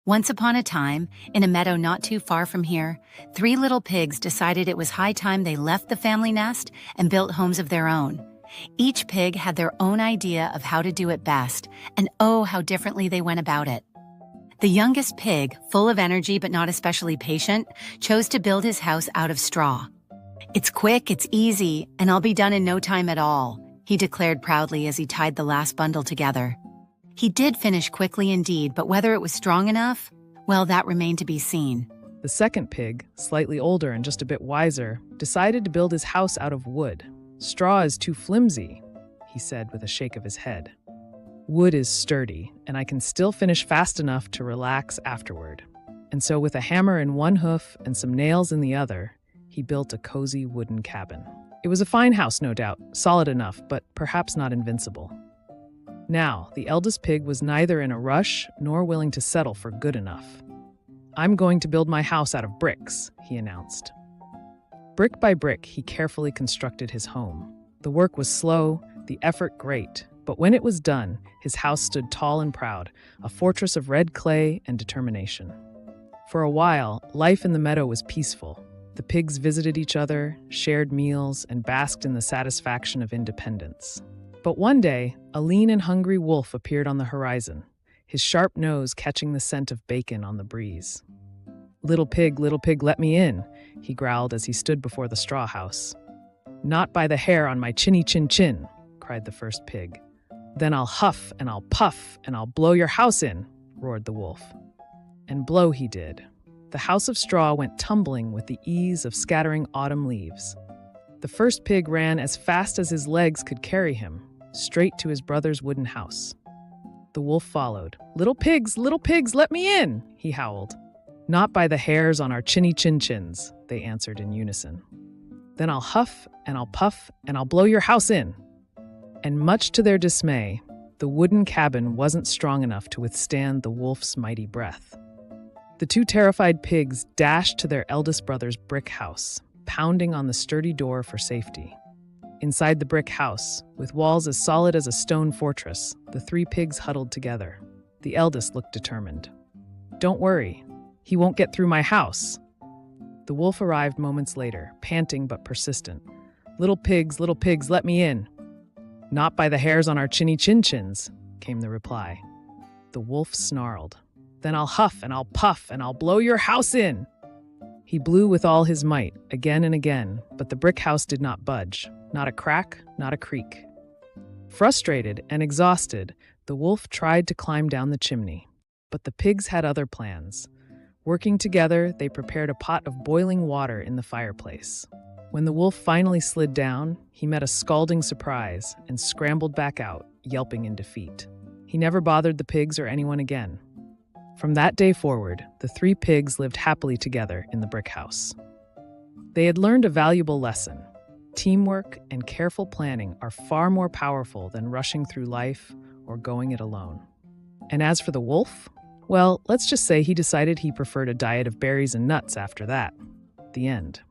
Once upon a time, in a meadow not too far from here, 3 little pigs decided it was high time they left the family nest and built homes of their own. Each pig had their own idea of how to do it best, and oh, how differently they went about it. The youngest pig, full of energy but not especially patient, chose to build his house out of straw. "It's quick, it's easy, and I'll be done in no time at all," he declared proudly as he tied the last bundle together. He did finish quickly indeed, but whether it was strong enough, well, that remained to be seen. The second pig, slightly older and just a bit wiser, decided to build his house out of wood. "Straw is too flimsy," he said with a shake of his head. "Wood is sturdy, and I can still finish fast enough to relax afterward." And so with a hammer in one hoof and some nails in the other, he built a cozy wooden cabin. It was a fine house, no doubt, solid enough, but perhaps not invincible. Now, the eldest pig was neither in a rush nor willing to settle for good enough. "I'm going to build my house out of bricks," he announced. Brick by brick, he carefully constructed his home. The work was slow, the effort great, but when it was done, his house stood tall and proud, a fortress of red clay and determination. For a while, life in the meadow was peaceful. The pigs visited each other, shared meals, and basked in the satisfaction of independence. But one day, a lean and hungry wolf appeared on the horizon, his sharp nose catching the scent of bacon on the breeze. Little pig, let me in," he growled as he stood before the straw house. "Not by the hair on my chinny chin chin," cried the first pig. "Then I'll huff and I'll puff and I'll blow your house in," roared the wolf. And blow he did. The house of straw went tumbling with the ease of scattering autumn leaves. The first pig ran as fast as his legs could carry him, straight to his brother's wooden house. The wolf followed. Little pigs, let me in," he howled. "Not by the hairs on our chinny chin chins," they answered in unison. "Then I'll huff and I'll puff and I'll blow your house in." And much to their dismay, the wooden cabin wasn't strong enough to withstand the wolf's mighty breath. The 2 terrified pigs dashed to their eldest brother's brick house, pounding on the sturdy door for safety. Inside the brick house, with walls as solid as a stone fortress, the 3 pigs huddled together. The eldest looked determined. "Don't worry, he won't get through my house." The wolf arrived moments later, panting but persistent. Little pigs, let me in." "Not by the hairs on our chinny chin chins," came the reply. The wolf snarled. "Then I'll huff and I'll puff and I'll blow your house in." He blew with all his might, again and again, but the brick house did not budge. Not a crack, not a creak. Frustrated and exhausted, the wolf tried to climb down the chimney. But the pigs had other plans. Working together, they prepared a pot of boiling water in the fireplace. When the wolf finally slid down, he met a scalding surprise and scrambled back out, yelping in defeat. He never bothered the pigs or anyone again. From that day forward, the 3 pigs lived happily together in the brick house. They had learned a valuable lesson. Teamwork and careful planning are far more powerful than rushing through life or going it alone. And as for the wolf, well, let's just say he decided he preferred a diet of berries and nuts after that. The end.